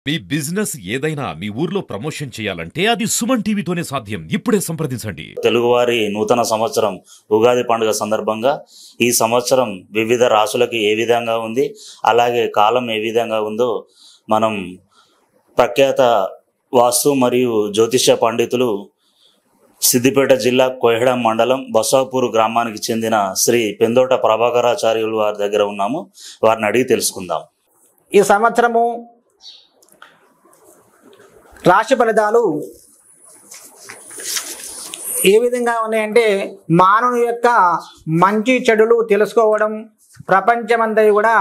మీ business ఏదైనా మీ ఊర్లో promotion చేయాలంటే అది సుమన్ టీవీతోనే సాధ్యం. ఇప్పుడే సంప్రదించండి. తెలుగువారి నూతన సంవత్సరం ఉగాది పండుగ సందర్భంగా ఈ సంవత్సరం వివిధ రాశులకి ఏ విధంగా ఉంది, అలాగే కాలం ఏ విధంగా ఉందో మనం ప్రఖ్యాత వాస్తు మరియు జ్యోతిష్య పండితులు సిద్దిపేట జిల్లా కోహెడ మండలం బసాపూర్ గ్రామానికి చెందిన శ్రీ పెందోట ప్రభాకరాచార్యులు వారి దగ్గర ఉన్నాము. వారిని అడిగి తెలుసుకుందాం. ఈ సంవత్సరము రాశి ఫలితాలు ఏ విధంగా ఉన్నాయంటే, మానవుని యొక్క మంచి చెడులు తెలుసుకోవడం ప్రపంచమంతా కూడా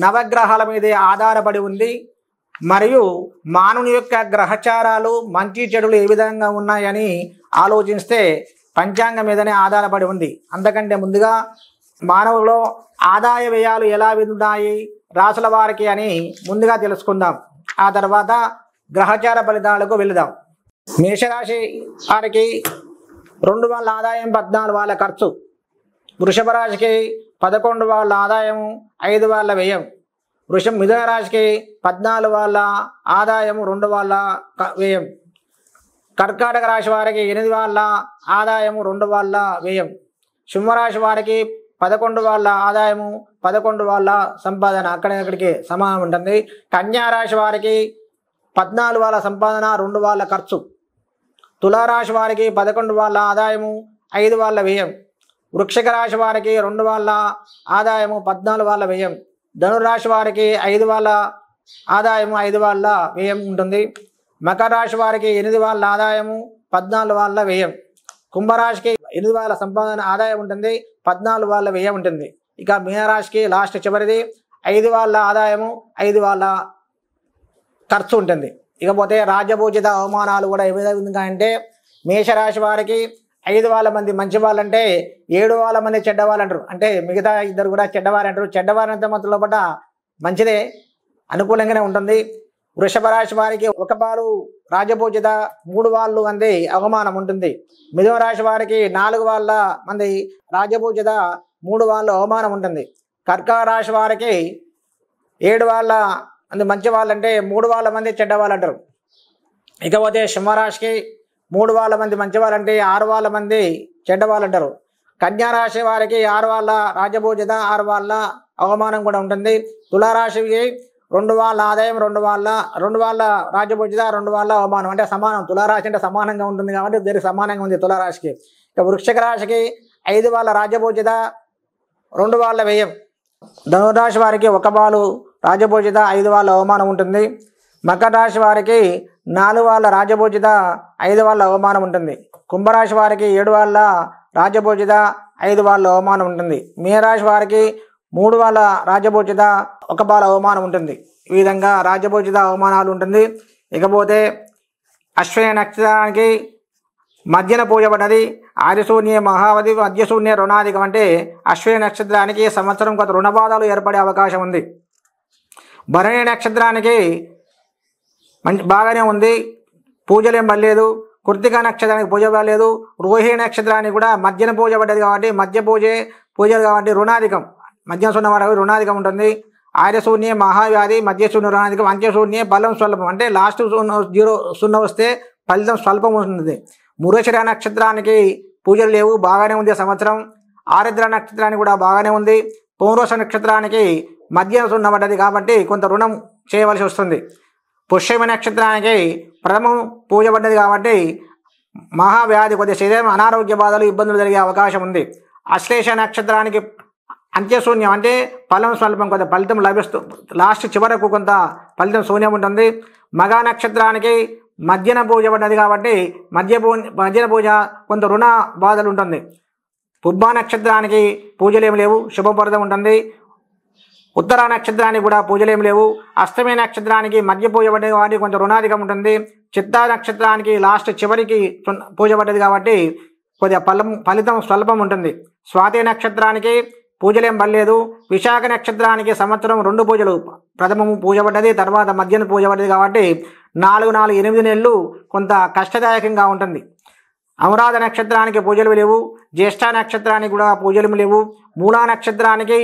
నవగ్రహాల మీదే ఆధారపడి ఉంది. మరియు మానవుని యొక్క గ్రహచారాలు మంచి చెడులు ఏ విధంగా ఉన్నాయని ఆలోచిస్తే పంచాంగం మీదనే ఆధారపడి ఉంది. అంతకంటే ముందుగా మానవులో ఆదాయ వ్యయాలు ఎలా ఉన్నాయి రాసుల వారికి అని ముందుగా తెలుసుకుందాం. ఆ తర్వాత గ్రహచార ఫలితాలకు వెళదాం. మేషరాశి వారికి 2 వాళ్ళ ఆదాయం 14 వాళ్ళ ఖర్చు. వృషభ రాశికి 11 వాళ్ళ ఆదాయం 5 వాళ్ళ వ్యయం. మిథున రాశికి 14 వాళ్ళ ఆదాయం 2 వాళ్ళ వ్యయం. కర్కాటక రాశి వారికి 8 వాళ్ళ ఆదాయము 2 వాళ్ళ వ్యయం. సింహరాశి వారికి 11 వాళ్ళ ఆదాయము 11 వాళ్ళ సంపాదన అక్కడికి సమానం ఉంటుంది. కన్యా రాశి వారికి 14 వాళ్ళ సంపాదన 2 వాళ్ళ ఖర్చు. తులారాశి వారికి 11 వాళ్ళ ఆదాయము 5 వాళ్ళ వ్యయం. వృశ్చిక రాశి వారికి 2 వాళ్ళ ఆదాయము 14 వాళ్ళ వ్యయం. ధనురాశి వారికి 5 వాళ్ళ ఆదాయము 5 వాళ్ళ వ్యయం ఉంటుంది. మకర రాశి వారికి 8 వాళ్ళ ఆదాయము 14 వాళ్ళ వ్యయం. కుంభరాశికి 8 వాళ్ళ సంపాదన ఆదాయం ఉంటుంది, 14 వాళ్ళ వ్యయం ఉంటుంది. ఇక మీనరాశికి లాస్ట్ చివరిది 5 వాళ్ళ ఆదాయము 5 వాళ్ళ ఖర్చు ఉంటుంది. ఇకపోతే రాజ్యభూజిత అవమానాలు కూడా ఏ విధంగా అంటే, మేషరాశి వారికి 5 వాళ్ళ మంది మంచి వాళ్ళంటే 7 వాళ్ళ మంది చెడ్డవాళ్ళు అంటారు. అంటే మిగతా ఇద్దరు కూడా చెడ్డవారు అంటారు. చెడ్డవారంత మధ్యలో పట్ల మంచిదే, అనుకూలంగానే ఉంటుంది. వృషభ రాశి వారికి 1 పాలు రాజపూజిత 3 వాళ్ళు మంది అవమానం ఉంటుంది. మిథున రాశి వారికి 4 వాళ్ళ మంది రాజపూజిత 3 వాళ్ళు అవమానం ఉంటుంది. కర్కాటక రాశి వారికి 7 వాళ్ళ మంది మంచి వాళ్ళంటే 3 వాళ్ళ మంది చెడ్డవాళ్ళు అంటారు. ఇకపోతే సింహరాశికి 3 వాళ్ళ మంది మంచి వాళ్ళంటే 6 వాళ్ళ మంది చెడ్డవాళ్ళు అంటారు. కన్యా రాశి వారికి 6 వాళ్ళ రాజపూజిత 6 వాళ్ళ అవమానం కూడా ఉంటుంది. తులారాశికి 2 వాళ్ళ ఆదాయం 2 వాళ్ళ రాజపూజిత 2 వాళ్ళ అవమానం అంటే సమానం. తులారాశి అంటే సమానంగా ఉంటుంది కాబట్టి దీనికి సమానంగా ఉంది తులారాశికి. ఇక వృశ్చిక రాశికి 5 వాళ్ళ రాజపూజిత 2 వాళ్ళ వ్యయం. ధనురాశి వారికి 1 పాలు రాజపూజిత 5 వాళ్ళ అవమానం ఉంటుంది. మకర రాశి వారికి 4 వాళ్ళ రాజపూజిత 5 వాళ్ళ అవమానం ఉంటుంది. కుంభరాశి వారికి 7 వాళ్ళ రాజపూజిత 5 వాళ్ళ అవమానం ఉంటుంది. మీనరాశి వారికి 3 వాళ్ళ రాజపూజిత 1 పాల అవమానం ఉంటుంది. ఈ విధంగా రాజపూజిత అవమానాలు ఉంటుంది. ఇకపోతే అశ్విని నక్షత్రానికి మధ్యన పూజపడ్డది. ఆదిశూన్య మహావతి మధ్యశూన్య రుణాధికం అంటే అశ్విని నక్షత్రానికి సంవత్సరం కొంత రుణబాధలు ఏర్పడే అవకాశం ఉంది. భరణి నక్షత్రానికి బాగానే ఉంది, పూజలేం పడలేదు. కృత్తిక నక్షత్రానికి పూజ పడలేదు. రోహిణి నక్షత్రానికి కూడా మధ్యన పూజ పడ్డది కాబట్టి పూజలు కాబట్టి రుణాధికం మధ్యన సున్న వారికి రుణాధికం ఉంటుంది. ఆర్యశూన్య మహావ్యాధి మధ్యశూన్య రుణాధికం. అంత్యశూన్య ఫలం స్వల్పం అంటే లాస్ట్ 0 వస్తే ఫలితం స్వల్పం ఉంటుంది. మృగశిర నక్షత్రానికి పూజలు లేవు, బాగానే ఉంది సంవత్సరం. ఆరుద్ర నక్షత్రానికి కూడా బాగానే ఉంది. పౌరుష నక్షత్రానికి మధ్య సున్నబడ్డది కాబట్టి కొంత రుణం చేయవలసి వస్తుంది. పుష్యమి నక్షత్రానికి ప్రథమం పూజ పడ్డది కాబట్టి మహావ్యాధి కొద్ది శరీరం అనారోగ్య బాధలు ఇబ్బందులు జరిగే అవకాశం ఉంది. అశ్లేష నక్షత్రానికి అంత్యశూన్యం అంటే ఫలం స్వల్పం, కొంత ఫలితం లాస్ట్ చివరకు కొంత ఫలితం శూన్యం ఉంటుంది. మగ నక్షత్రానికి మధ్యన పూజ పడ్డది కాబట్టి మధ్యన పూజ కొంత రుణ బాధలు ఉంటుంది. పుబ్బ నక్షత్రానికి పూజలేమి లేవు, శుభప్రదం ఉంటుంది. ఉత్తర నక్షత్రానికి కూడా పూజలేమి లేవు. అష్టమి నక్షత్రానికి మధ్య పూజ పడ్డది కాబట్టి కొంచెం రుణాధికం ఉంటుంది. చిత్తా నక్షత్రానికి లాస్ట్ చివరికి పూజ పడ్డది కాబట్టి కొద్దిగా ఫలితం స్వల్పం ఉంటుంది. స్వాతి నక్షత్రానికి పూజలేం పడలేదు. విశాఖ నక్షత్రానికి సంవత్సరం 2 పూజలు, ప్రథమము పూజ పడ్డది, తర్వాత మధ్యన పూజ పడ్డది కాబట్టి 4 నెలలు కొంత కష్టదాయకంగా ఉంటుంది. అనురాధ నక్షత్రానికి పూజలు లేవు. జ్యేష్ఠ నక్షత్రానికి కూడా పూజలు లేవు. మూలా నక్షత్రానికి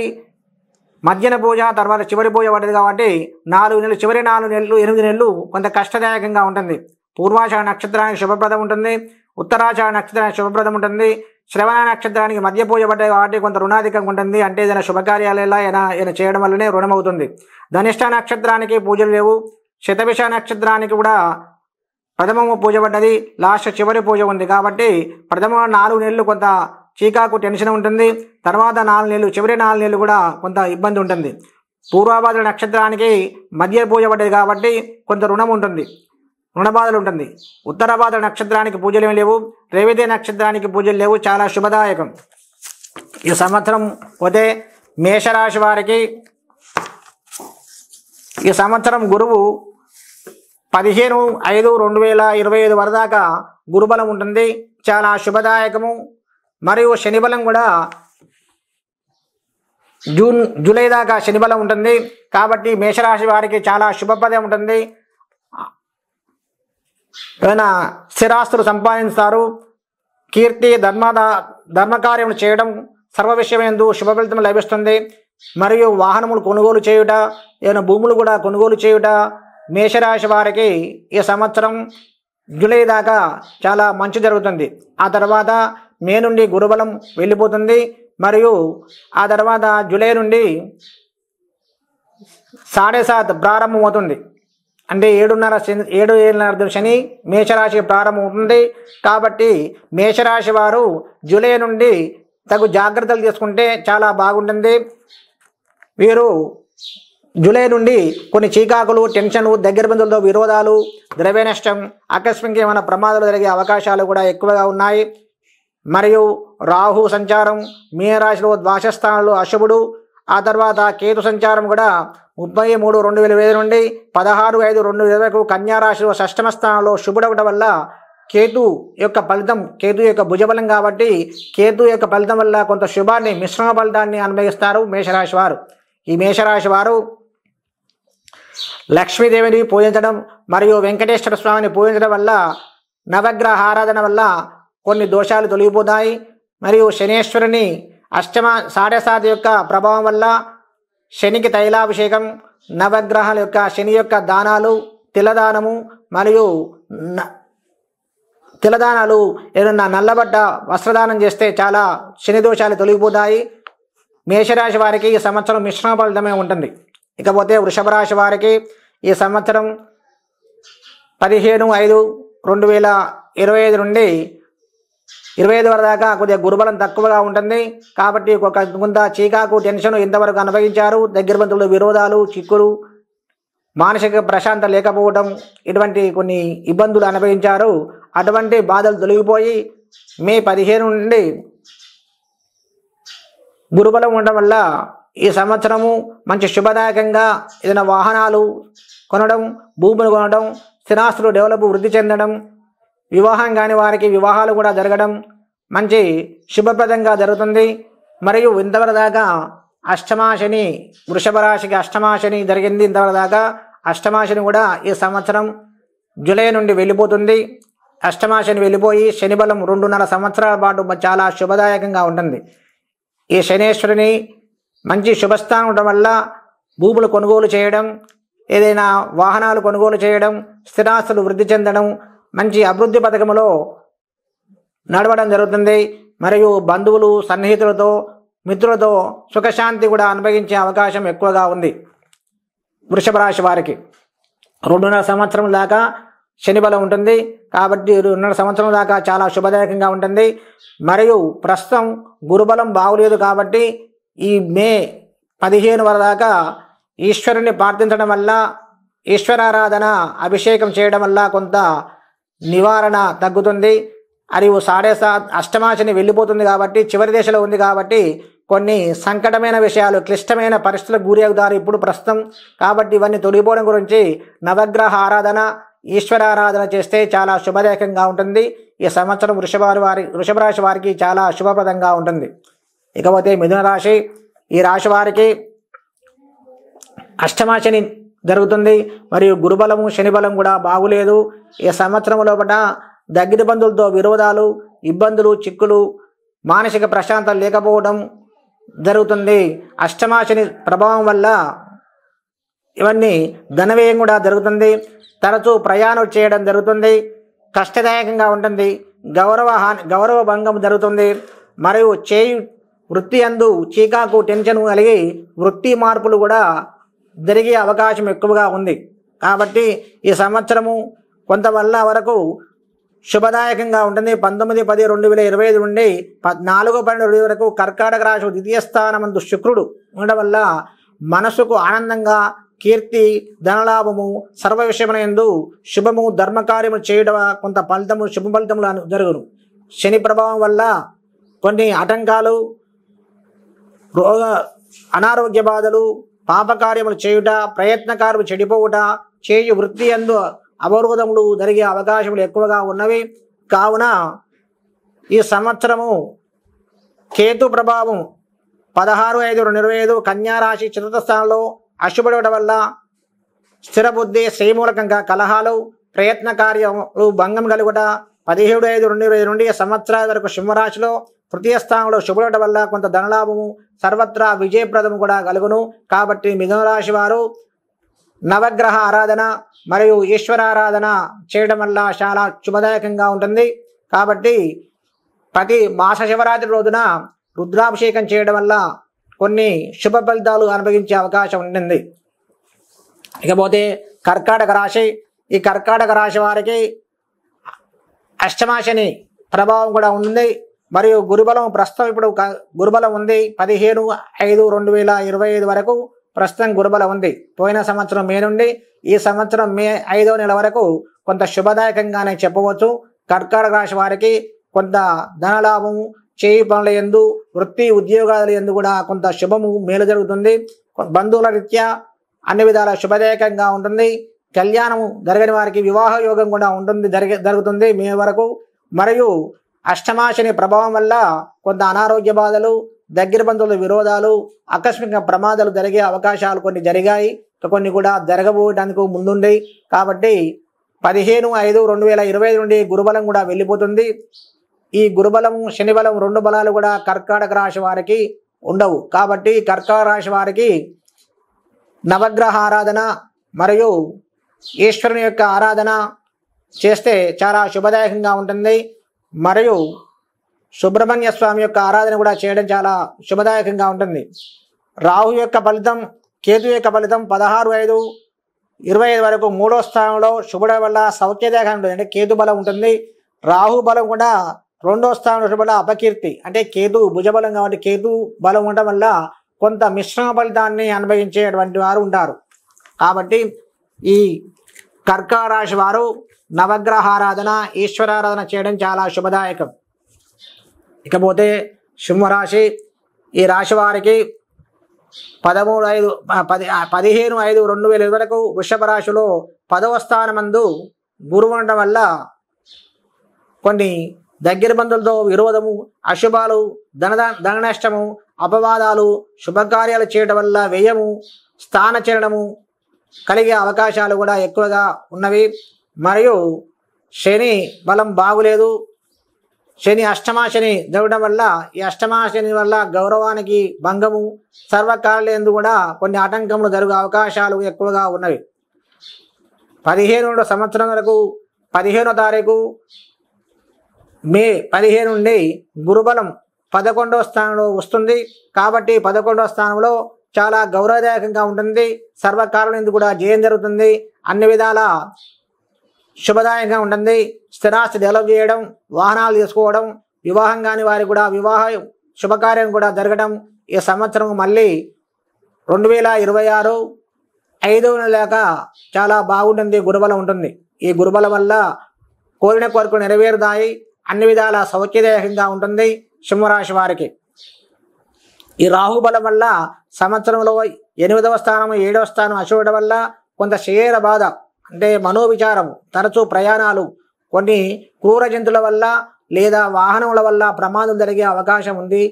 మధ్యన పూజ తర్వాత చివరి పూజ పడ్డది కాబట్టి 4 నెలలు, చివరి 4 నెలలు 8 నెలలు కొంత కష్టదాయకంగా ఉంటుంది. పూర్వాషాఢ నక్షత్రానికి శుభప్రదం ఉంటుంది, ఉత్తరాషాఢ నక్షత్రానికి శుభప్రదం ఉంటుంది, శ్రవణ నక్షత్రానికి మధ్య పూజ పడ్డాయి కాబట్టి కొంత రుణాధికంగా ఉంటుంది. అంటే ఏదైనా శుభకార్యాలలో ఏదైనా చేయడం వల్లనే రుణం అవుతుంది. ధనిష్ట నక్షత్రానికి పూజలు లేవు. శతభిష నక్షత్రానికి కూడా ప్రథమము పూజ పడ్డది, లాస్ట్ చివరి పూజ ఉంది కాబట్టి ప్రథమ 4 నెలలు కొంత చీకాకు టెన్షన్ ఉంటుంది. తర్వాత 4 నెలలు, చివరి 4 నెలలు కూడా కొంత ఇబ్బంది ఉంటుంది. పూర్వభాద్ర నక్షత్రానికి మధ్య పూజ పడ్డది కాబట్టి కొంత రుణం ఉంటుంది, రుణబాధలు ఉంటుంది. ఉత్తరభాద్ర నక్షత్రానికి పూజలు ఏమి లేవు. రేవతి నక్షత్రానికి పూజలు లేవు. చాలా శుభదాయకం. ఈ సంవత్సరం పోతే మేషరాశి వారికి ఈ సంవత్సరం గురువు 15/5/2025 వరకు దాకా గురుబలం ఉంటుంది, చాలా శుభదాయకము. మరియు శనిబలం కూడా జూలై దాకా శనిబలం ఉంటుంది కాబట్టి మేషరాశి వారికి చాలా శుభప్రదం ఉంటుంది. ఏమైనా స్థిరాస్తులు సంపాదిస్తారు. కీర్తి ధర్మకార్యములు చేయడం, సర్వ విషయమందు శుభ ఫలితం లభిస్తుంది. మరియు వాహనములు కొనుగోలు చేయుట, ఏమైనా భూములు కూడా కొనుగోలు చేయుట మేషరాశి వారికి ఈ సంవత్సరం జూలై దాకా చాలా మంచి జరుగుతుంది. ఆ తర్వాత మే నుండి గురుబలం వెళ్ళిపోతుంది. మరియు ఆ తర్వాత జూలై నుండి 7.5 ప్రారంభమవుతుంది. అంటే 7.5 శని మేషరాశి ప్రారంభమవుతుంది. కాబట్టి మేషరాశి వారు జూలై నుండి తగు జాగ్రత్తలు తీసుకుంటే చాలా బాగుంటుంది. వీరు జూలై నుండి కొన్ని చీకాకులు, టెన్షన్లు, దగ్గర బంధువులతో విరోధాలు, ద్రవ్య నష్టం, ఆకస్మిక ఏమైనా ప్రమాదాలు జరిగే అవకాశాలు కూడా ఎక్కువగా ఉన్నాయి. మరియు రాహు సంచారం మీనరాశిలో ద్వాదశస్థానంలో అశుభుడు. ఆ తర్వాత కేతు సంచారం కూడా 33/2020 నుండి 16/5/2020 వరకు కన్యారాశిలో షష్టమ స్థానంలో శుభుడవడం వల్ల కేతు యొక్క ఫలితం, కేతు యొక్క భుజబలం కాబట్టి కేతు యొక్క ఫలితం వల్ల కొంత శుభాన్ని, మిశ్రమ ఫలితాన్ని అనుభవిస్తారు మేషరాశి వారు. ఈ మేషరాశి వారు లక్ష్మీదేవిని పూజించడం మరియు వెంకటేశ్వర స్వామిని పూజించడం వల్ల, నవగ్రహ ఆరాధన వల్ల కొన్ని దోషాలు తొలగిపోతాయి. మరియు శనేశ్వరుని అష్టమ 7.5 యొక్క ప్రభావం వల్ల శనికి తైలాభిషేకం, నవగ్రహాల యొక్క శని యొక్క దానాలు, తిలదానము మరియు తిలదానాలు, ఏదన్నా నల్లబడ్డ వస్త్రదానం చేస్తే చాలా శని దోషాలు తొలగిపోతాయి. మేషరాశి వారికి ఈ సంవత్సరం మిశ్రమ ఫలితమే ఉంటుంది. ఇకపోతే వృషభ రాశి వారికి ఈ సంవత్సరం 15/5/2025 నుండి 25 వరకు దాకా కొద్దిగా గురుబలం తక్కువగా ఉంటుంది. కాబట్టి కొంత చీకాకు, టెన్షన్ ఇంతవరకు అనుభవించారు. దగ్గర బంధువులు విరోధాలు, చిక్కులు, మానసిక ప్రశాంతత లేకపోవడం, ఇటువంటి కొన్ని ఇబ్బందులు అనుభవించారు. అటువంటి బాధలు తొలగిపోయి మే 15 నుండి గురుబలం ఉండడం వల్ల ఈ సంవత్సరము మంచి శుభదాయకంగా ఏదైనా వాహనాలు కొనడం, భూములు కొనడం, స్థిరాస్తులు డెవలప్ వృద్ధి చెందడం, వివాహం కాని వారికి వివాహాలు కూడా జరగడం మంచి శుభప్రదంగా జరుగుతుంది. మరియు ఇంతవరకు దాకా అష్టమాశని, వృషభ రాశికి అష్టమాశని జరిగింది. ఇంతవరకు దాకా అష్టమాశని కూడా ఈ సంవత్సరం జూలై నుండి వెళ్ళిపోతుంది. అష్టమాశని వెళ్ళిపోయి శనిబలం 2.5 సంవత్సరాల పాటు చాలా శుభదాయకంగా ఉంటుంది. ఈ శనేశ్వరుని మంచి శుభస్థానం ఉండడం వల్ల భూములు కొనుగోలు చేయడం, ఏదైనా వాహనాలు కొనుగోలు చేయడం, స్థిరాస్తులు వృద్ధి చెందడం, మంచి అభివృద్ధి పథకంలో నడవడం జరుగుతుంది. మరియు బంధువులు, సన్నిహితులతో, మిత్రులతో సుఖశాంతి కూడా అనుభవించే అవకాశం ఎక్కువగా ఉంది. వృషభ రాశి వారికి 2.5 సంవత్సరం దాకా శని బలం ఉంటుంది కాబట్టి 2.5 సంవత్సరం దాకా చాలా శుభదాయకంగా ఉంటుంది. మరియు ప్రస్తుతం గురుబలం బాగులేదు కాబట్టి ఈ మే 15 వరకు దాకా ఈశ్వరుని ప్రార్థించడం వల్ల, ఈశ్వరారాధన, అభిషేకం చేయడం వల్ల కొంత నివారణ తగ్గుతుంది. మరియు 7.5 అష్టమాశని వెళ్ళిపోతుంది కాబట్టి చివరి దశలో ఉంది కాబట్టి కొన్ని సంకటమైన విషయాలు, క్లిష్టమైన పరిస్థితులకు గురి అవుతారు ఇప్పుడు ప్రస్తుతం. కాబట్టి ఇవన్నీ తొలగిపోవడం గురించి నవగ్రహ ఆరాధన, ఈశ్వరారాధన చేస్తే చాలా శుభదాయకంగా ఉంటుంది. ఈ సంవత్సరం వృషభ రాశి వారికి చాలా శుభప్రదంగా ఉంటుంది. ఇకపోతే మిథున రాశి, ఈ రాశి వారికి అష్టమాశని జరుగుతుంది మరియు గురుబలము, శనిబలం కూడా బాగులేదు. ఈ సంవత్సరం లోపల దగ్గర బంధువులతో విరోధాలు, ఇబ్బందులు, చిక్కులు, మానసిక ప్రశాంతత లేకపోవడం, జరుగుతుంది. అష్టమాశని ప్రభావం వల్ల ఇవన్నీ ధనవ్యయం కూడా జరుగుతుంది. తరచూ ప్రయాణం చేయడం జరుగుతుంది. కష్టదాయకంగా ఉంటుంది. గౌరవ భంగం జరుగుతుంది. మరియు చేయి వృత్తి అందు చీకాకు టెన్షన్ కలిగి వృత్తి మార్పులు కూడా జరిగే అవకాశం ఎక్కువగా ఉంది. కాబట్టి ఈ సంవత్సరము కొంత వల్ల వరకు శుభదాయకంగా ఉంటుంది. 19/10/2025 నుండి 14/12 వరకు కర్కాటక రాశి ద్వితీయ స్థానమందు శుక్రుడు ఉండడం వల్ల మనసుకు ఆనందంగా కీర్తి ధనలాభము సర్వ విషయమునందు శుభము ధర్మకార్యము చేయడం కొంత ఫలితము శుభ ఫలితములు జరుగును. శని ప్రభావం వల్ల కొన్ని ఆటంకాలు రోగ అనారోగ్య బాధలు పాపకార్యములు చేయుట ప్రయత్నకార్యము చెడిపోవుట చేయు వృత్తి యందు అవరోధములు జరిగే అవకాశములు ఎక్కువగా ఉన్నవి. కావున ఈ సంవత్సరము కేతు ప్రభావం 16/5/2025 కన్యారాశి చతుర్థ స్థానంలో అశుభడవడం వల్ల స్థిర బుద్ధి శ్రీమూలకంగా కలహాలు ప్రయత్న కార్యములు భంగం కలుగుట 17/5/2025 నుండి సంవత్సరాల వరకు సింహరాశిలో తృతీయ స్థానంలో శుభడవడం వల్ల కొంత ధనలాభము సర్వత్రా విజయప్రదము కూడా కలుగును. కాబట్టి మిథున రాశి వారు నవగ్రహ ఆరాధన మరియు ఈశ్వరారాధన చేయడం వల్ల చాలా శుభదాయకంగా ఉంటుంది. కాబట్టి ప్రతి మాస శివరాత్రి రోజున రుద్రాభిషేకం చేయడం వల్ల కొన్ని శుభ ఫలితాలు అనుభవించే అవకాశం ఉంటుంది. ఇకపోతే కర్కాటక రాశి. ఈ కర్కాటక రాశి వారికి అష్టమాశని ప్రభావం కూడా ఉంది. మరియు గురుబలం ప్రస్తుతం ఇప్పుడు గురుబలం ఉంది 15/5/2025 వరకు ప్రస్తుతం గురుబలం ఉంది. పోయిన సంవత్సరం మే నుండి ఈ సంవత్సరం మే 5వ నెల వరకు కొంత శుభదాయకంగానే చెప్పవచ్చు. కర్కాటక రాశి వారికి కొంత ధనలాభము చేయి పనుల యందు వృత్తి ఉద్యోగాల యందు కూడా కొంత శుభము మేలు జరుగుతుంది. బంధువుల రీత్యా అన్ని విధాల శుభదాయకంగా ఉంటుంది. కళ్యాణము జరగని వారికి వివాహ యోగం కూడా ఉంటుంది జరుగుతుంది మే వరకు. మరియు అష్టమాశని ప్రభావం వల్ల కొంత అనారోగ్య బాధలు దగ్గర బంధువుల విరోధాలు ఆకస్మిక ప్రమాదాలు జరిగే అవకాశాలు కొన్ని జరిగాయి. కొన్ని కూడా జరగబోయడానికి ముందుండే. కాబట్టి 15/5/2025 నుండి గురుబలం కూడా వెళ్ళిపోతుంది. ఈ గురుబలం శని బలం రెండు బలాలు కూడా కర్కాటక రాశి వారికి ఉండవు. కాబట్టి కర్కాటక రాశి వారికి నవగ్రహ ఆరాధన మరియు ఈశ్వరుని యొక్క ఆరాధన చేస్తే చాలా శుభదాయకంగా ఉంటుంది. మరియు సుబ్రహ్మణ్య స్వామి యొక్క ఆరాధన కూడా చేయడం చాలా శుభదాయకంగా ఉంటుంది. రాహు యొక్క ఫలితం కేతు యొక్క ఫలితం 16/5/25 వరకు మూడో స్థానంలో శుభుడ వల్ల సౌఖ్యదాయకంగా ఉంటుంది. అంటే కేతు బలం ఉంటుంది. రాహు బలం కూడా రెండో స్థానంలో శుభుడ అపకీర్తి అంటే కేతు భుజబలం కాబట్టి కేతు బలం ఉండడం వల్ల కొంత మిశ్రమ ఫలితాన్ని అనుభవించేటువంటి వారు ఉంటారు. కాబట్టి ఈ కర్కాటక రాశి వారు నవగ్రహ ఆరాధన ఈశ్వరారాధన చేయడం చాలా శుభదాయకం. ఇకపోతే సింహరాశి. ఈ రాశి వారికి 15/5/2025 వరకు వృషభ రాశిలో 10వ స్థానమందు గురువు ఉండడం వల్ల కొన్ని దగ్గర బంధువులతో విరోధము అశుభాలు ధన నష్టము అపవాదాలు శుభకార్యాలు చేయడం వల్ల వ్యయము స్థానచలనము కలిగే అవకాశాలు కూడా ఎక్కువగా ఉన్నవి. మరియు శని బలం బాగులేదు. శని అష్టమాశని జరగడం వల్ల ఈ అష్టమాశని వల్ల గౌరవానికి భంగము సర్వకాలంలో కూడా కొన్ని ఆటంకములు జరిగే అవకాశాలు ఎక్కువగా ఉన్నవి. 15వ సంవత్సరం వరకు 15వ తారీఖు మే 15 నుండి గురుబలం 11వ స్థానంలో వస్తుంది. కాబట్టి 11వ స్థానంలో చాలా గౌరవదాయకంగా ఉంటుంది. సర్వకాలంలో కూడా జయం జరుగుతుంది. అన్ని విధాల శుభదాయకంగా ఉంటుంది. స్థిరాస్తి డెవలప్ చేయడం వాహనాలు తీసుకోవడం వివాహం కాని వారికి కూడా వివాహ శుభకార్యం కూడా జరగడం ఈ సంవత్సరం మళ్ళీ 2026 5వ నెల దాకా చాలా బాగుంటుంది. గురుబలం ఉంటుంది. ఈ గురుబలం వల్ల కోరిన కోరికలు నెరవేరుతాయి. అన్ని విధాల సౌఖ్యదాయకంగా ఉంటుంది సింహరాశి వారికి. ఈ రాహుబలం వల్ల సంవత్సరంలో 8వ స్థానం 7వ స్థానం అశుభడం వల్ల కొంత శరీర బాధ అంటే మనోవిచారము తరచూ ప్రయాణాలు కొన్ని క్రూర జంతువుల వల్ల లేదా వాహనముల వల్ల ప్రమాదం జరిగే అవకాశం ఉంది.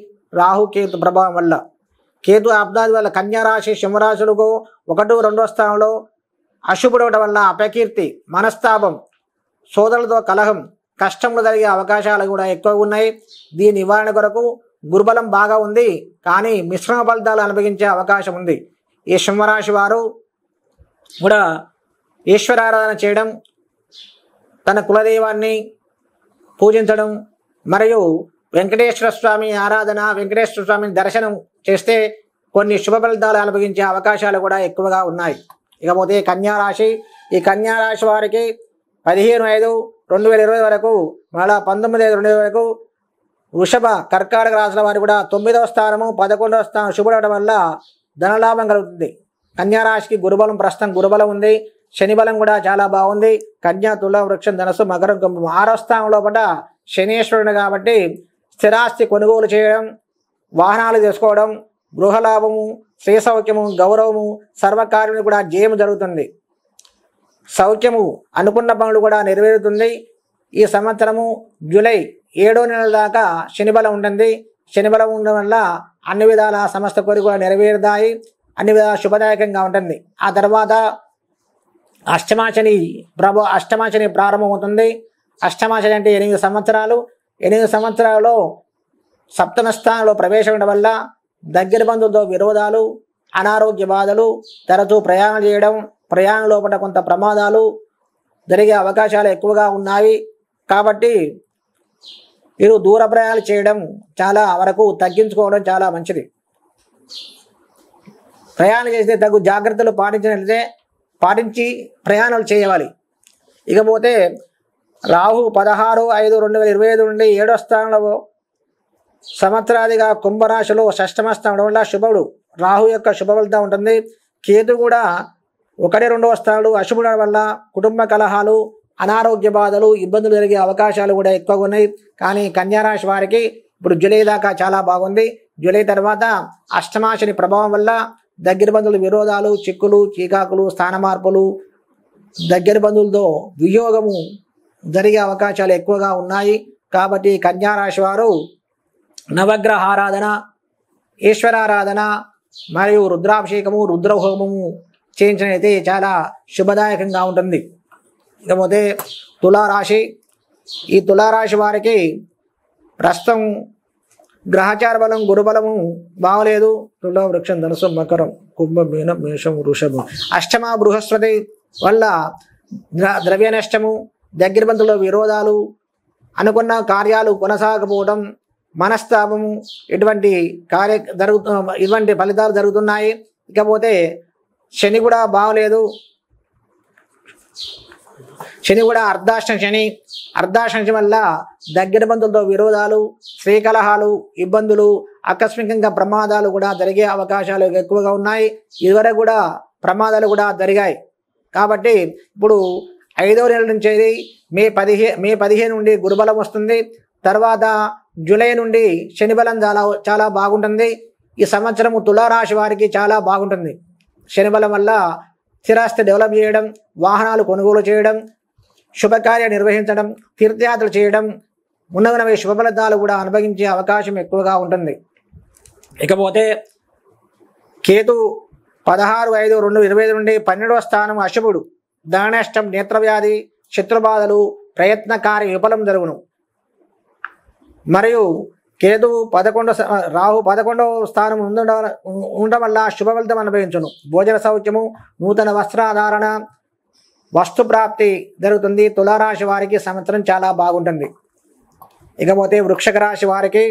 రాహు కేతు ప్రభావం వల్ల కేతు అబ్దాది వల్ల కన్యారాశి సింహరాశులకు 1, 2వ స్థానంలో అశుభుడవడం వల్ల అపకీర్తి మనస్తాపం సోదరులతో కలహం కష్టములు జరిగే అవకాశాలు కూడా ఎక్కువ ఉన్నాయి. దీని నివారణ కొరకు గురుబలం బాగా ఉంది, కానీ మిశ్రమ ఫలితాలు అనుభవించే అవకాశం ఉంది. ఈ సింహరాశి వారు కూడా ఈశ్వరారాధన చేయడం, తన కులదైవాన్ని పూజించడం మరియు వెంకటేశ్వర స్వామి ఆరాధన, వెంకటేశ్వర స్వామిని దర్శనం చేస్తే కొన్ని శుభ ఫలితాలు అనుభవించే అవకాశాలు కూడా ఎక్కువగా ఉన్నాయి. ఇకపోతే కన్యారాశి. ఈ కన్యారాశి వారికి 15/5/2020 వరకు, మళ్ళా 19/5/2020 వరకు వృషభ, కర్కాటక రాశుల వారు కూడా 9వ స్థానము 11వ స్థానం శుభపడడం వల్ల ధనలాభం కలుగుతుంది. కన్యారాశికి గురుబలం, ప్రస్తుతం గురుబలం ఉంది, శని బలం కూడా చాలా బాగుంది. కన్యా, తుల, వృక్షం, ధనస్సు, మకరం, కుంభం 6వ స్థానంలో పడ్డ శనీశ్వరుడు కాబట్టి స్థిరాస్తి కొనుగోలు చేయడం, వాహనాలు తీసుకోవడం, గృహలాభము, శ్రీ సౌఖ్యము, గౌరవము, సర్వకార్యము కూడా జయము జరుగుతుంది. సౌఖ్యము, అనుకున్న పనులు కూడా నెరవేరుతుంది. ఈ సంవత్సరము జూలై 7వ నెల దాకా శనిబలం ఉంటుంది. శనిబలం ఉండడం వల్ల అన్ని విధాల సమస్త కోరిక కూడా నెరవేరుతాయి, అన్ని విధాల శుభదాయకంగా ఉంటుంది. ఆ తర్వాత అష్టమాశని ప్రారంభమవుతుంది. అష్టమాశని అంటే 8 సంవత్సరాలు. 8 సంవత్సరాలలో సప్తమ స్థానంలో ప్రవేశం ఉండడం వల్ల దగ్గర బంధువులతో విరోధాలు, అనారోగ్య బాధలు, తరచూ ప్రయాణం చేయడం, ప్రయాణం లోపల కొంత ప్రమాదాలు జరిగే అవకాశాలు ఎక్కువగా ఉన్నాయి. కాబట్టి మీరు దూర ప్రయాణాలు చేయడం చాలా వరకు తగ్గించుకోవడం చాలా మంచిది. ప్రయాణం చేస్తే తగు జాగ్రత్తలు పాటించి ప్రయాణాలు చేయవాలి. ఇకపోతే రాహు 16/5/2025 నుండి 7వ స్థానంలో సంవత్సరాదిగా కుంభరాశిలో 6వ స్థానం వల్ల శుభుడు, రాహు యొక్క శుభఫలితం ఉంటుంది. కేతు కూడా 1-2వ స్థానాలు అశుభుడు వల్ల కుటుంబ కలహాలు, అనారోగ్య బాధలు, ఇబ్బందులు జరిగే అవకాశాలు కూడా ఎక్కువగా ఉన్నాయి. కానీ కన్యారాశి వారికి ఇప్పుడు జూలై దాకా చాలా బాగుంది. జూలై తర్వాత అష్టమాశని ప్రభావం వల్ల దగ్గర బంధువుల విరోధాలు, చిక్కులు, చీకాకులు, స్థాన మార్పులు, దగ్గర బంధువులతో వియోగము జరిగే అవకాశాలు ఎక్కువగా ఉన్నాయి. కాబట్టి కన్యారాశి వారు నవగ్రహ ఆరాధన, ఈశ్వరారాధన మరియు రుద్రాభిషేకము, రుద్రహోమము చేయించినైతే చాలా శుభదాయకంగా ఉంటుంది. ఇకపోతే తులారాశి. ఈ తులారాశి వారికి ప్రస్తుతం గ్రహచార బలం, గురుబలము బాగలేదు. తుల, వృక్షం, ధనుసు, మకరం, కుంభం, మీనం, మేషం, వృషభం. అష్టమ బృహస్పతి వల్ల ద్రవ్య నష్టము, దగ్గర బంధువుల విరోధాలు, అనుకున్న కార్యాలు కొనసాగకపోవడం, మనస్తాపము, ఇటువంటి ఫలితాలు జరుగుతున్నాయి. ఇకపోతే శని కూడా బాగలేదు. శని కూడా అర్ధాష్టమి వల్ల దగ్గర బంధువులతో విరోధాలు, శ్రీకలహాలు, ఇబ్బందులు, ఆకస్మికంగా ప్రమాదాలు కూడా జరిగే అవకాశాలు ఎక్కువగా ఉన్నాయి. ఇదివరకు కూడా ప్రమాదాలు కూడా జరిగాయి. కాబట్టి ఇప్పుడు 5వ నెల నుంచి మే 15 నుండి గురుబలం వస్తుంది. తర్వాత జూలై నుండి శని బలం చాలా బాగుంటుంది. ఈ సంవత్సరము తులారాశి వారికి చాలా బాగుంటుంది. శని బలం వల్ల స్థిరాస్తి డెవలప్ చేయడం, వాహనాలు కొనుగోలు చేయడం, శుభకార్య నిర్వహించడం, తీర్థయాత్రలు చేయడం, ఉన్నతమైన శుభ ఫలితాలు కూడా అనుభవించే అవకాశం ఎక్కువగా ఉంటుంది. ఇకపోతే కేతు 16/5/2025 నుండి 12వ స్థానం అశుభుడు, ధననష్టం, నేత్రవ్యాధి, శత్రుబాధలు, ప్రయత్నకార్య విఫలం జరుగును. మరియు కేతు రాహు 11వ స్థానం ఉండడం వల్ల శుభ ఫలితం అనుభవించును. భోజన సౌఖ్యము, నూతన వస్త్రాధారణ, వస్తు ప్రాప్తి జరుగుతుంది. తులారాశి వారికి సంవత్సరం చాలా బాగుంటుంది. ఇకపోతే వృక్షక రాశి వారికి,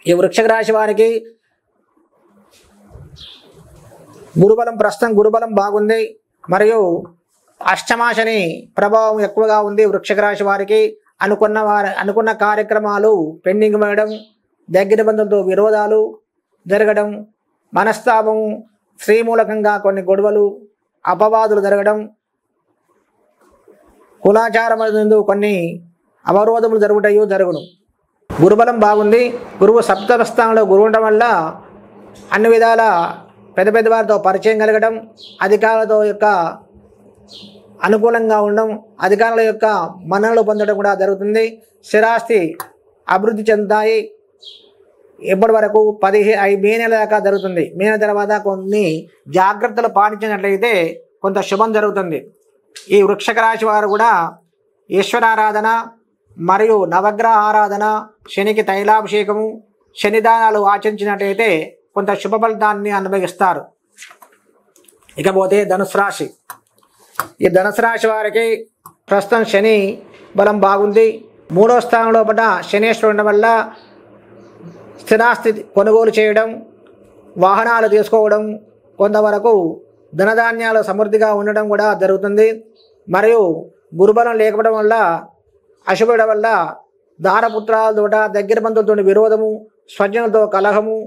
ఈ వృక్షక రాశి వారికి ప్రస్తుతం గురుబలం బాగుంది. మరియు అష్టమాశని ప్రభావం ఎక్కువగా ఉంది. వృక్షక రాశి వారికి అనుకున్న కార్యక్రమాలు పెండింగ్ వేయడం, దగ్గర బంధువులతో విరోధాలు జరగడం, మనస్తాపం, స్త్రీ మూలకంగా కొన్ని గొడవలు, అపవాదులు జరగడం, కులాచారం కొన్ని అవరోధములు జరుగును. గురుబలం బాగుంది. గురువు 7వ స్థానంలో గురువు ఉండడం వల్ల అన్ని విధాల పెద్ద వారితో పరిచయం కలగడం, అధికారులతో అనుకూలంగా ఉండడం, అధికారుల యొక్క మన్ననలు పొందడం కూడా జరుగుతుంది. స్థిరాస్తి అభివృద్ధి చెందుతాయి. ఎప్పటి వరకు మే నెల దాకా జరుగుతుంది. మే నెల తర్వాత కొన్ని జాగ్రత్తలు పాటించినట్లయితే కొంత శుభం జరుగుతుంది. ఈ వృక్షక రాశి వారు కూడా ఈశ్వరారాధన మరియు నవగ్రహ ఆరాధన, శనికి తైలాభిషేకము, శనిదానాలు ఆచరించినట్టయితే కొంత శుభ ఫలితాన్ని అనుభవిస్తారు. ఇకపోతే ధనుసు రాశి. ఈ ధనుసు రాశి వారికి ప్రస్తుతం శని బలం బాగుంది. 3వ స్థానంలో పడ్డ శనేశ్వరుడు ఉండడం వల్ల స్థిరాస్తి కొనుగోలు చేయడం, వాహనాలు తీసుకోవడం, కొంతవరకు ధనధాన్యాలు సమృద్ధిగా ఉండడం కూడా జరుగుతుంది. మరియు గురుబలం లేకపోవడం వల్ల, అశుభడం వల్ల దారపుత్రాలతో, దగ్గర బంధువులతో విరోధము, స్వజనులతో కలహము,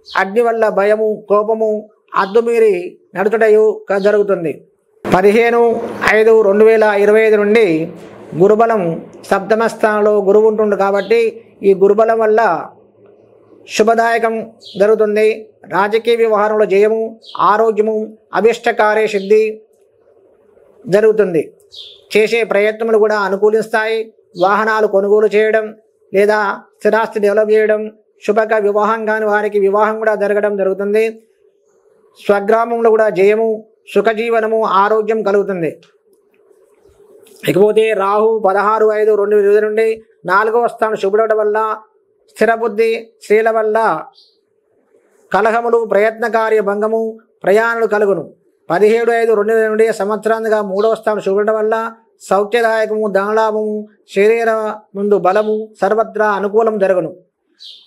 అగ్ని వల్ల భయము, కోపము, అద్దుమీరి నడుచుటయు జరుగుతుంది. 15/5/2025 నుండి గురుబలం సప్తమ స్థానంలో గురువు ఉంటుంది కాబట్టి ఈ గురుబలం వల్ల శుభదాయకం జరుగుతుంది. రాజకీయ వ్యవహారంలో జయము, ఆరోగ్యము, అభిష్టకార్య సిద్ధి జరుగుతుంది. చేసే ప్రయత్నములు కూడా అనుకూలిస్తాయి. వాహనాలు కొనుగోలు చేయడం లేదా స్థిరాస్తి డెవలప్ చేయడం, శుభక వివాహం కాని వారికి వివాహం కూడా జరగడం జరుగుతుంది. స్వగ్రామంలో కూడా జయము, సుఖజీవనము, ఆరోగ్యం కలుగుతుంది. ఇకపోతే రాహు 16/5/2020 నుండి 4వ స్థానం శుభుడవడం వల్ల స్థిరబుద్ధి, స్త్రీల వల్ల కలహములు, ప్రయత్నకార్య భంగము, ప్రయాణాలు కలుగును. 17/5/2020 నుండి సంవత్సరాంతిగా 3వ స్థానం శుభుడవడం వల్ల సౌఖ్యదాయకము, ధనలాభము, శరీర ముందు బలము, సర్వత్రా అనుకూలం జరుగును.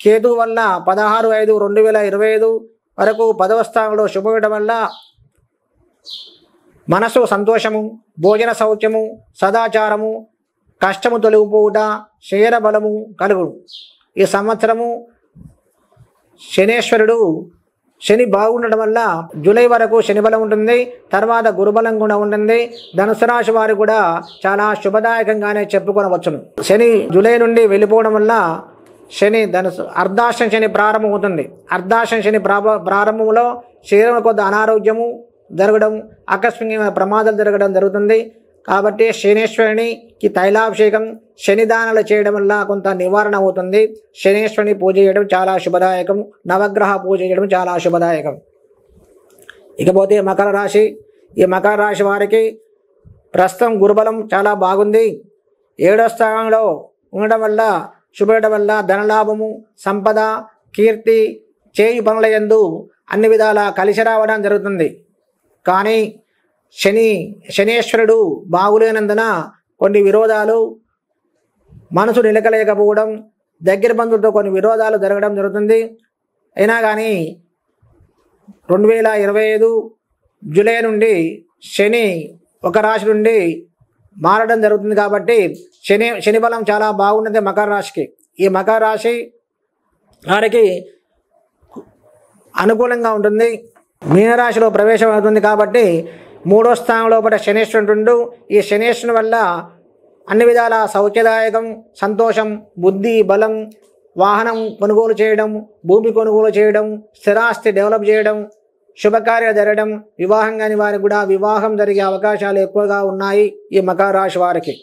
కేతు వల్ల 16/5/2025 వరకు 10వ స్థానంలో శుభవడం వల్ల మనసు సంతోషము, భోజన సౌఖ్యము, సదాచారము, కష్టము తొలగిపోవుట, శరీర బలము కలుగును. ఈ సంవత్సరము శనేశ్వరుడు శని బాగుండడం వల్ల జూలై వరకు శని బలం ఉంటుంది. తర్వాత గురుబలం కూడా ఉంటుంది. ధనుసు రాశి వారు కూడా చాలా శుభదాయకంగానే చెప్పుకొనవచ్చును. శని జూలై నుండి వెళ్ళిపోవడం వల్ల శని ధనుసు అర్ధాష్టం శని ప్రారంభమవుతుంది. అర్ధాష్టం శని ప్రారంభంలో శరీరం కొద్ది అనారోగ్యము జరగడం, ఆకస్మికమైన ప్రమాదాలు జరగడం జరుగుతుంది. కాబట్టి శనేశ్వరునికి తైలాభిషేకం, శనిదానాలు చేయడం వల్ల కొంత నివారణ అవుతుంది. శనేశ్వరుని పూజ చేయడం చాలా శుభదాయకం. నవగ్రహ పూజ చేయడం చాలా శుభదాయకం. ఇకపోతే మకర రాశి. ఈ మకర రాశి వారికి ప్రస్తుతం గురుబలం చాలా బాగుంది. 7వ స్థానంలో ఉండడం వల్ల, శుభడం వల్ల ధనలాభము, సంపద, కీర్తి, చేయి పనుల యందు అన్ని విధాల కలిసి రావడం జరుగుతుంది. కానీ శనేశ్వరుడు బాగులేనందున కొన్ని విరోధాలు, మనసు నిలకలేకపోవడం, దగ్గర బంధువులతో కొన్ని విరోధాలు జరగడం జరుగుతుంది. అయినా కానీ 2025 జూలై నుండి శని ఒక రాశి నుండి మారడం జరుగుతుంది. కాబట్టి శని బలం చాలా బాగున్నది మకర రాశికి. ఈ మకర రాశి వారికి అనుకూలంగా ఉంటుంది. మీనరాశిలో ప్రవేశం అవుతుంది కాబట్టి 3వ స్థానంలో పడ్డ శనేశ్వరుడు, ఈ శనేశ్వరుని వల్ల అన్ని విధాల సౌఖ్యదాయకం, సంతోషం, బుద్ధి, బలం, వాహనం కొనుగోలు చేయడం, భూమి కొనుగోలు చేయడం, స్థిరాస్తి డెవలప్ చేయడం, శుభకార్యాలు జరగడం, వివాహం కాని వారికి కూడా వివాహం జరిగే అవకాశాలు ఎక్కువగా ఉన్నాయి ఈ మకర రాశి వారికి.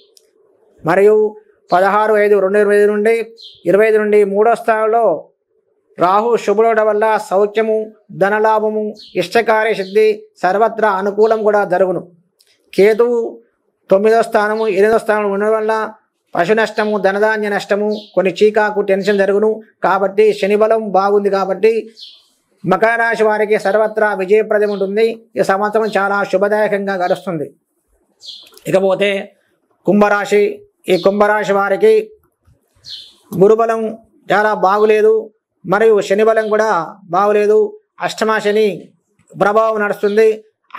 మరియు 16/5/2025 నుండి 25 నుండి 3వ స్థానంలో రాహు శుభుడవడం వల్ల సౌఖ్యము, ధనలాభము, ఇష్టకార్య సిద్ధి, సర్వత్రా అనుకూలం కూడా జరుగును. కేతువు 9వ స్థానము 8వ స్థానంలో ఉండడం వల్ల పశు నష్టము, ధనధాన్య నష్టము, కొన్ని చీకాకు, టెన్షన్ జరుగును. కాబట్టి శని బలం బాగుంది కాబట్టి మకర రాశి వారికి సర్వత్రా విజయప్రదం ఉంటుంది. ఈ సంవత్సరం చాలా శుభదాయకంగా గడుస్తుంది. ఇకపోతే కుంభరాశి. ఈ కుంభరాశి వారికి గురుబలం చాలా బాగులేదు, మరియు శని బలం కూడా బాగులేదు. అష్టమ శని ప్రభావం నడుస్తుంది.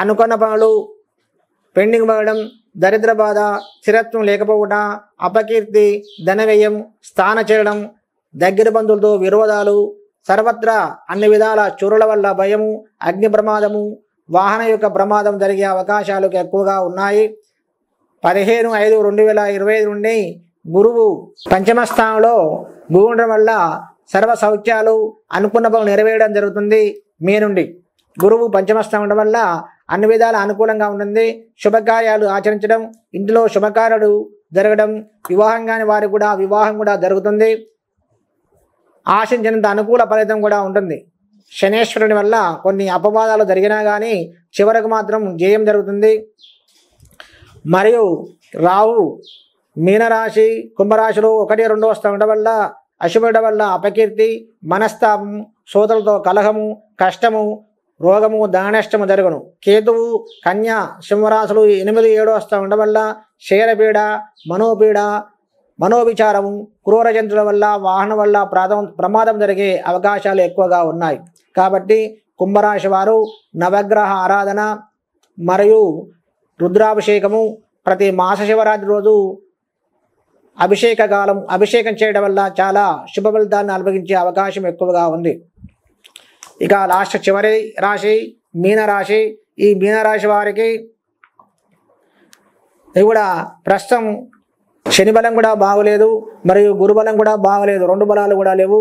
అనుకున్న పనులు పెండింగ్ పడడం, దరిద్ర బాధ, స్థిరత్వం లేకపోవట, అపకీర్తి, ధన వ్యయం, స్థాన చేరడం, దగ్గర బంధువులతో విరోధాలు, సర్వత్రా అన్ని విధాల చూరుల వల్ల భయము, అగ్ని ప్రమాదము, వాహన యొక్క ప్రమాదం జరిగే అవకాశాలు ఎక్కువగా ఉన్నాయి. 15/5/2025 నుండి గురువు పంచమ స్థానంలో ఉండడం వల్ల సర్వ సౌఖ్యాలు, అనుకున్న పనులు నెరవేరడం జరుగుతుంది. మీ నుండి గురువు పంచమ స్థానం ఉండడం వల్ల అన్ని విధాల అనుకూలంగా ఉంటుంది. శుభకార్యాలు ఆచరించడం, ఇంటిలో శుభకార్యాలు జరగడం, వివాహం కాని వారికి కూడా వివాహం కూడా జరుగుతుంది. ఆశించినంత అనుకూల ఫలితం కూడా ఉంటుంది. శనేశ్వరుని వల్ల కొన్ని అపవాదాలు జరిగినా కానీ చివరకు మాత్రం జయం జరుగుతుంది. మరియు రాహు మీనరాశి, కుంభరాశిలో 1, 2వ స్థానం ఉండడం వల్ల అశుభుడ వల్ల అపకీర్తి, మనస్తాపం, సోదరులతో కలహము, కష్టము, రోగము, ధననష్టము జరుగును. కేతువు కన్య సింహరాశులు 8, 7 ఉండడం వల్ల క్షీరపీడ, మనోపీడ, మనోవిచారము, క్రూర జంతువుల వల్ల, వాహనం వల్ల ప్రమాదం జరిగే అవకాశాలు ఎక్కువగా ఉన్నాయి. కాబట్టి కుంభరాశి వారు నవగ్రహ ఆరాధన మరియు రుద్రాభిషేకము ప్రతి మాస శివరాత్రి రోజు అభిషేకం చేయడం వల్ల చాలా శుభ ఫలితాలను అనుభవించే అవకాశం ఎక్కువగా ఉంది. ఇక లాస్ట్ చివరి రాశి మీనరాశి. ఈ మీనరాశి వారికి ఇది కూడా ప్రస్తుతం శని బలం కూడా బాగలేదు, మరియు గురు బలం కూడా బాగలేదు, 2 బలాలు కూడా లేవు.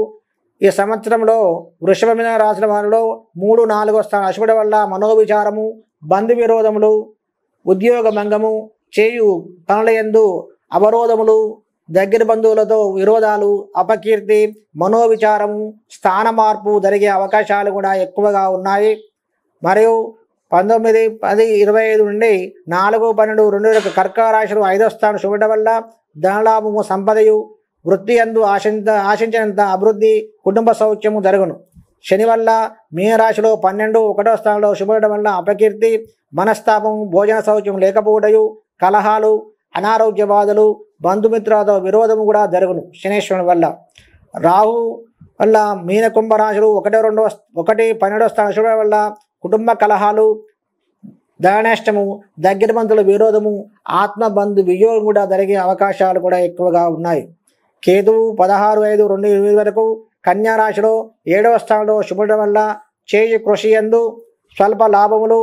ఈ సంవత్సరంలో వృషభ మీన రాశుల వారిలో 3, 4 స్థానం అశుభుడ వల్ల మనోవిచారము, బంధు విరోధములు, ఉద్యోగ భంగము, చేయు పనుల యందు అవరోధములు, దగ్గర బంధువులతో విరోధాలు, అపకీర్తి, మనోవిచారము, స్థాన మార్పు జరిగే అవకాశాలు కూడా ఎక్కువగా ఉన్నాయి. మరియు 19, 10, 25 నుండి 4, 12, 2 కర్కాటక రాశులు 5వ స్థానం శుభుడ వల్ల ధనలాభము, సంపదయు, వృత్తి యందు ఆశించినంత అభివృద్ధి, కుటుంబ సౌఖ్యము జరుగును. శని వల్ల మీనరాశిలో 12, 1వ స్థానంలో శుభుడ వల్ల అపకీర్తి, మనస్తాపం, భోజన సౌఖ్యం లేకపోవటయు, కలహాలు, అనారోగ్య బాధలు, బంధుమిత్రులతో విరోధము కూడా జరుగును శనేశ్వరుని వల్ల. రాహు వల్ల మీన కుంభ రాశులు 1, 12వ స్థానం శుభుడ వల్ల కుటుంబ కలహాలు, ధననష్టము, దగ్గర బంధువుల విరోధము, ఆత్మబంధు వియోగం కూడా జరిగే అవకాశాలు కూడా ఎక్కువగా ఉన్నాయి. కేతువు 16, 5, 20 వరకు కన్యా రాశిలో 7వ స్థానంలో శుభుడ వల్ల చేయి కృషి యందు స్వల్ప లాభములు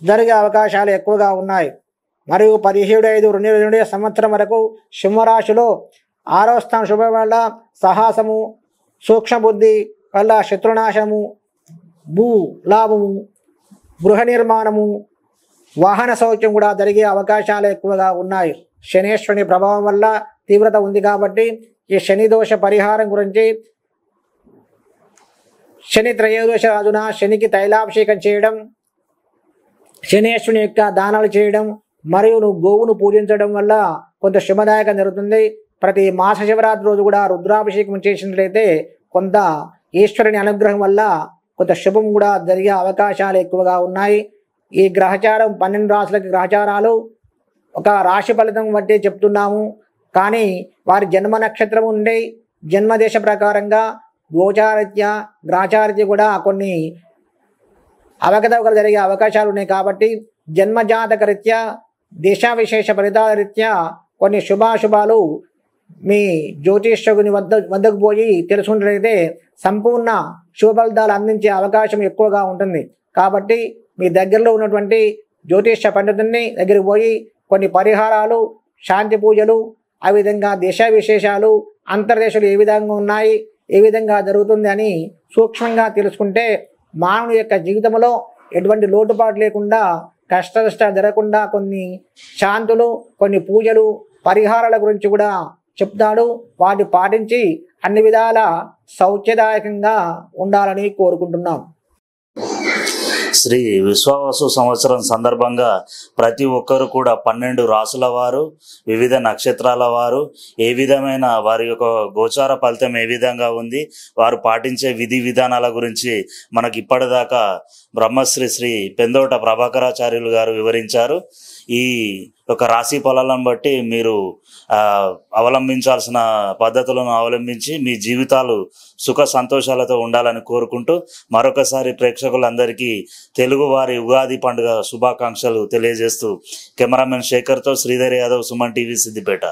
జరిగే అవకాశాలు ఎక్కువగా ఉన్నాయి. మరియు 17, 5, 2022 సంవత్సరం వరకు సింహరాశిలో 6వ స్థానం శుభ వల్ల సాహసము, సూక్ష్మ బుద్ధి వల్ల శత్రునాశము, భూ లాభము, గృహ నిర్మాణము, వాహన సౌఖ్యం కూడా జరిగే అవకాశాలు ఎక్కువగా ఉన్నాయి. శనేశ్వరుని ప్రభావం వల్ల తీవ్రత ఉంది కాబట్టి ఈ శని దోష పరిహారం గురించి శని త్రయోదశ రోజున శనికి తైలాభిషేకం చేయడం, శనేశ్వరుని యొక్క దానాలు చేయడం, మరియు గోవును పూజించడం వల్ల కొంత శుభదాయకం జరుగుతుంది. ప్రతి మాస శివరాత్రి రోజు కూడా రుద్రాభిషేకం చేసినట్లయితే కొంత ఈశ్వరుని అనుగ్రహం వల్ల కొంత శుభం కూడా జరిగే అవకాశాలు ఎక్కువగా ఉన్నాయి. ఈ గ్రహచారం 12 రాశులకి గ్రహచారాలు ఒక రాశి ఫలితం బట్టి చెప్తున్నాము. కానీ వారి జన్మ నక్షత్రం ఉండే జన్మదేశ ప్రకారంగా గోచారీత్యా గ్రహచారీత్యా కూడా కొన్ని అవకతవకలు జరిగే అవకాశాలు ఉన్నాయి. కాబట్టి జన్మజాతక రీత్యా దిశా విశేష ఫలితాల రీత్యా కొన్ని శుభాశుభాలు మీ జ్యోతిష్యుని వద్దకు పోయి తెలుసుకున్నట్లయితే సంపూర్ణ శుభ ఫలితాలు అందించే అవకాశం ఎక్కువగా ఉంటుంది. కాబట్టి మీ దగ్గరలో ఉన్నటువంటి జ్యోతిష్య పండితుడిని దగ్గరికి పోయి కొన్ని పరిహారాలు, శాంతి పూజలు, ఆ విధంగా దిశా విశేషాలు, అంతర్దేశాలు ఏ విధంగా ఉన్నాయి, ఏ విధంగా జరుగుతుంది అని సూక్ష్మంగా తెలుసుకుంటే మానవుని యొక్క జీవితంలో ఎటువంటి లోటుపాటు లేకుండా, కష్టనష్టాలు జరగకుండా కొన్ని శాంతులు, కొన్ని పూజలు, పరిహారాల గురించి కూడా చెప్తాడు. వాటిని పాటించి అన్ని విధాల సౌఖ్యదాయకంగా ఉండాలని కోరుకుంటున్నాం. శ్రీ విశ్వావసు సంవత్సరం సందర్భంగా ప్రతి ఒక్కరు కూడా 12 రాసుల వారు, వివిధ నక్షత్రాల వారు ఏ విధమైన వారి యొక్క గోచార ఫలితం ఏ విధంగా ఉంది, వారు పాటించే విధి విధానాల గురించి మనకి ఇప్పటిదాకా బ్రహ్మశ్రీ శ్రీ పెందోట ప్రభాకరాచార్యులు గారు వివరించారు. ఈ ఒక రాశి ఫలాలను బట్టి మీరు అవలంబించాల్సిన పద్ధతులను అవలంబించి మీ జీవితాలు సుఖ సంతోషాలతో ఉండాలని కోరుకుంటూ మరొకసారి ప్రేక్షకులందరికీ తెలుగువారి ఉగాది పండుగ శుభాకాంక్షలు తెలియజేస్తూ కెమెరామెన్ శేఖర్తో శ్రీధర్ యాదవ్, సుమన్ టీవీ, సిద్దిపేట.